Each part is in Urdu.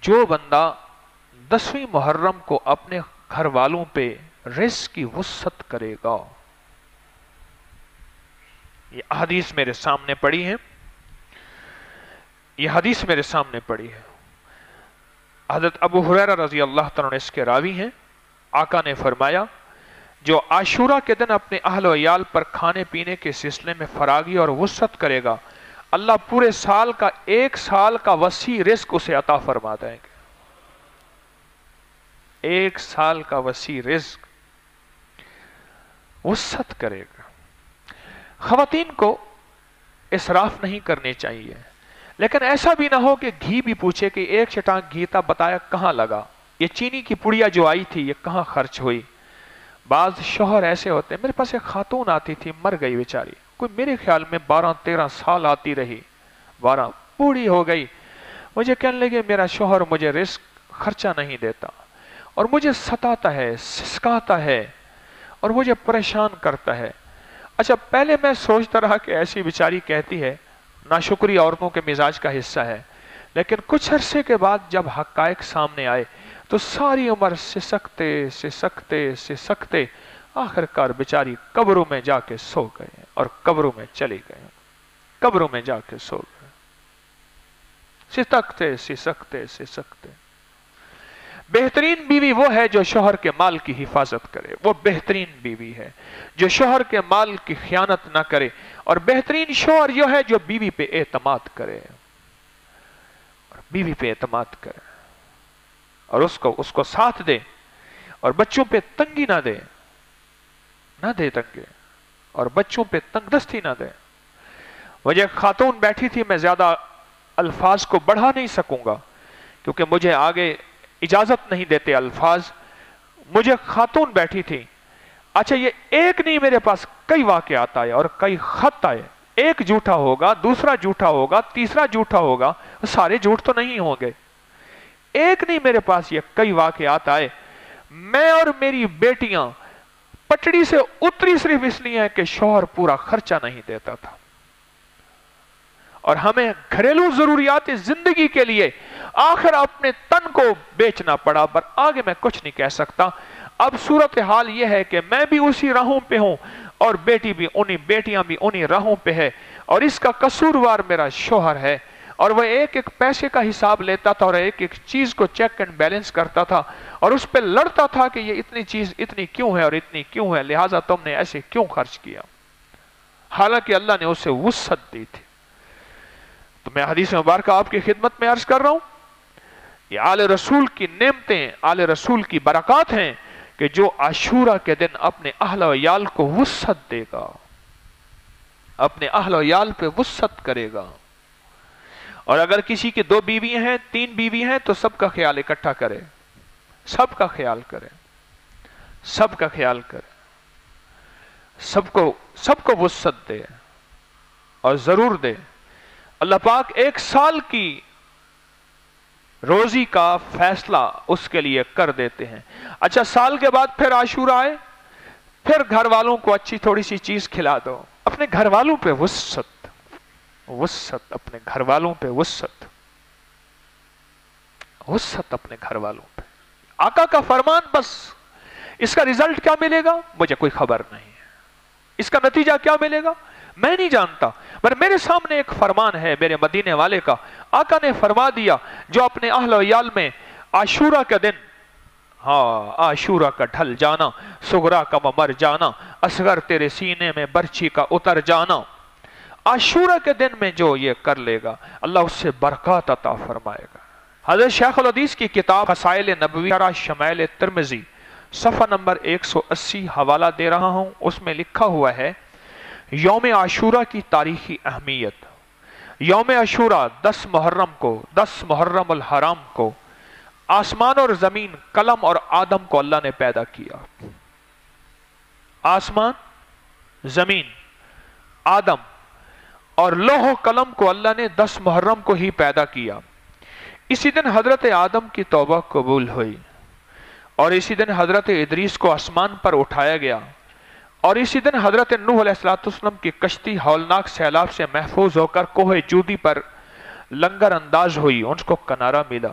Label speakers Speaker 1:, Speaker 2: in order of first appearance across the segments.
Speaker 1: جو بندہ 10ویں محرم کو اپنے گھر والوں پہ رزق کی وسعت کرے گا، یہ حدیث میرے سامنے پڑی ہے، یہ حدیث میرے سامنے پڑی ہے، حضرت ابو ہریرہ رضی اللہ تعالیٰ عنہ اس کے راوی ہیں۔ آقا نے فرمایا جو عاشورہ کے دن اپنے اہل و عیال پر کھانے پینے کے سلسلے میں فراغی اور وسعت کرے گا، اللہ پورے سال کا 1 سال کا وسیع رزق اسے عطا فرما دیں گے۔ 1 سال کا وسیع رزق وسعت کرے گا۔ خواتین کو اسراف نہیں کرنے چاہیے، لیکن ایسا بھی نہ ہو کہ گھی بھی پوچھے کہ 1 چٹانک گھی تھا، بتایا کہاں لگا، یہ چینی کی پڑیا جو آئی تھی یہ کہاں خرچ ہوئی۔ بعض شوہر ایسے ہوتے ہیں، میرے پاس ایک خاتون آتی تھی، مر گئی بیچاری، کوئی میرے خیال میں 12-13 سال آتی رہی، 12 بوڑھی ہو گئی، مجھے کہنے لگے میرا شوہر مجھے رزق خرچہ نہیں دیتا اور مجھے ستاتا ہے، سسکاتا ہے اور مجھے پریشان کرتا ہے۔ اچھا پہلے میں سوچتا رہا کہ ایسی بیچاری کہتی ہے، ناشکری عورتوں کے مزاج کا حصہ ہے، لیکن کچھ عرصے کے بعد جب حقائق سامنے آئے تو ساری عمر سسکتے سسکتے سسکتے آخر کار بیچاری قبروں میں جا کے سو گئے اور قبروں میں چلی گئے، قبروں میں جا کے سو گئے، سسکتے سسکتے سسکتے۔ بہترین بیوی وہ ہے جو شوہر کے مال کی حفاظت کرے، وہ بہترین بیوی ہے جو شوہر کے مال کی خیانت نہ کرے، اور بہترین شوہر جو ہے جو بیوی پہ اعتماد کرے، اور بیوی پہ اعتماد کرے اور اس کو ساتھ دے، اور بچوں پہ تنگی نہ دے تنگے، اور بچوں پہ تنگ دستی نہ دے۔ مجھے ایک خاتون بیٹھی تھی، میں زیادہ الفاظ کو بڑھا نہیں سکوں گا کیونکہ مجھے آگے اجازت نہیں دیتے الفاظ۔ مجھے خاتون بیٹھی تھی، اچھا یہ ایک نہیں، میرے پاس کئی واقعات آئے اور کئی خط آئے، ایک جھوٹا ہوگا، دوسرا جھوٹا ہوگا، تیسرا جھوٹا ہوگا، سارے جھوٹ تو نہیں ہوں گے، ایک نہیں، میرے پاس یہ کئی واقعات آئے۔ میں اور میری بیٹیاں پٹڑی سے اتری صرف اس لیے کہ شوہر پورا خرچہ نہیں دیتا تھا، اور ہمیں گھریلو ضروریات زندگی کے لیے آخر اپنے تن کو بیچنا پڑا، پر آگے میں کچھ نہیں کہہ سکتا۔ اب صورتحال یہ ہے کہ میں بھی اسی راہوں پہ ہوں اور بیٹیاں بھی انہی راہوں پہ ہے، اور اس کا قصوروار میرا شوہر ہے، اور وہ ایک ایک پیسے کا حساب لیتا تھا اور ایک ایک چیز کو چیک اینڈ بیلنس کرتا تھا اور اس پہ لڑتا تھا کہ یہ اتنی چیز اتنی کیوں ہے اور اتنی کیوں ہے، لہٰذا تم نے ایسے کیوں خرچ کیا، حالانکہ اللہ نے اسے وسعت دی تھی۔ تو میں حدیث مبارکہ آپ کی خدمت میں عرض کر رہا ہوں، یہ آل رسول کی نعمتیں، آل رسول کی برکات ہیں کہ جو عاشورہ کے دن اپنے اہل و عیال کو وسعت دے گا، اپنے اہل و عیال پہ وسعت کرے گا۔ اور اگر کسی کی 2 بیوی ہیں، 3 بیوی ہیں، تو سب کا خیال اکٹھا کرے، سب کا خیال کرے، سب کا خیال کرے، سب کو وسعت دے اور ضرور دے۔ اللہ پاک 1 سال کی روزی کا فیصلہ اس کے لیے کر دیتے ہیں۔ اچھا سال کے بعد پھر عاشورہ آئے، پھر گھر والوں کو اچھی تھوڑی سی چیز کھلا دو، اپنے گھر والوں پہ وسعت، اپنے گھر والوں پہ وسعت اپنے گھر والوں پہ۔ آقا کا فرمان، بس اس کا رزلٹ کیا ملے گا مجھے کوئی خبر نہیں ہے، اس کا نتیجہ کیا ملے گا میں نہیں جانتا، پر میرے سامنے ایک فرمان ہے میرے مدینے والے کا۔ آقا نے فرما دیا جو اپنے اہل و عیال میں عاشورہ کے دن، عاشورہ کا ڈھل جانا، صغرا کا مر جانا، اصغر تیرے سینے میں برچھی کا اتر جانا، عاشورہ کے دن میں جو یہ کر لے گا اللہ اس سے برکات عطا فرمائے گا۔ حضرت شیخ الحدیث کی کتاب فضائل نبوی شرح شمائل ترمذی صفحہ نمبر 180 حوالہ دے رہا ہوں، اس میں لکھا ہوا ہے یوم عاشورہ کی تاریخی اہمیت۔ یوم عاشورہ 10 محرم الحرام کو آسمان اور زمین، قلم اور آدم کو اللہ نے پیدا کیا۔ آسمان، زمین، آدم اور لوح و قلم کو اللہ نے 10 محرم کو ہی پیدا کیا۔ اسی دن حضرت آدم کی توبہ قبول ہوئی، اور اسی دن حضرت ادریس کو آسمان پر اٹھایا گیا، اور اسی دن حضرت نوح علیہ السلام کی کشتی ہولناک سیلاب سے محفوظ ہو کر کوہ جودی پر لنگر انداز ہوئی، ان کو کنارہ ملا۔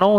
Speaker 1: 9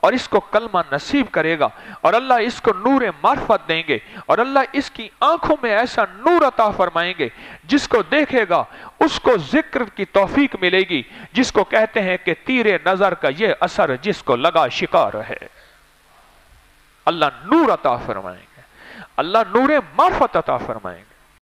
Speaker 1: اور اس کو کلمہ نصیب کرے گا، اور اللہ اس کو نور معرفت دیں گے، اور اللہ اس کی آنکھوں میں ایسا نور عطا فرمائیں گے، جس کو دیکھے گا اس کو ذکر کی توفیق ملے گی، جس کو کہتے ہیں کہ تیر نظر کا یہ اثر جس کو لگا شکار ہے۔ اللہ نور عطا فرمائیں گے، اللہ نور معرفت عطا فرمائیں گے۔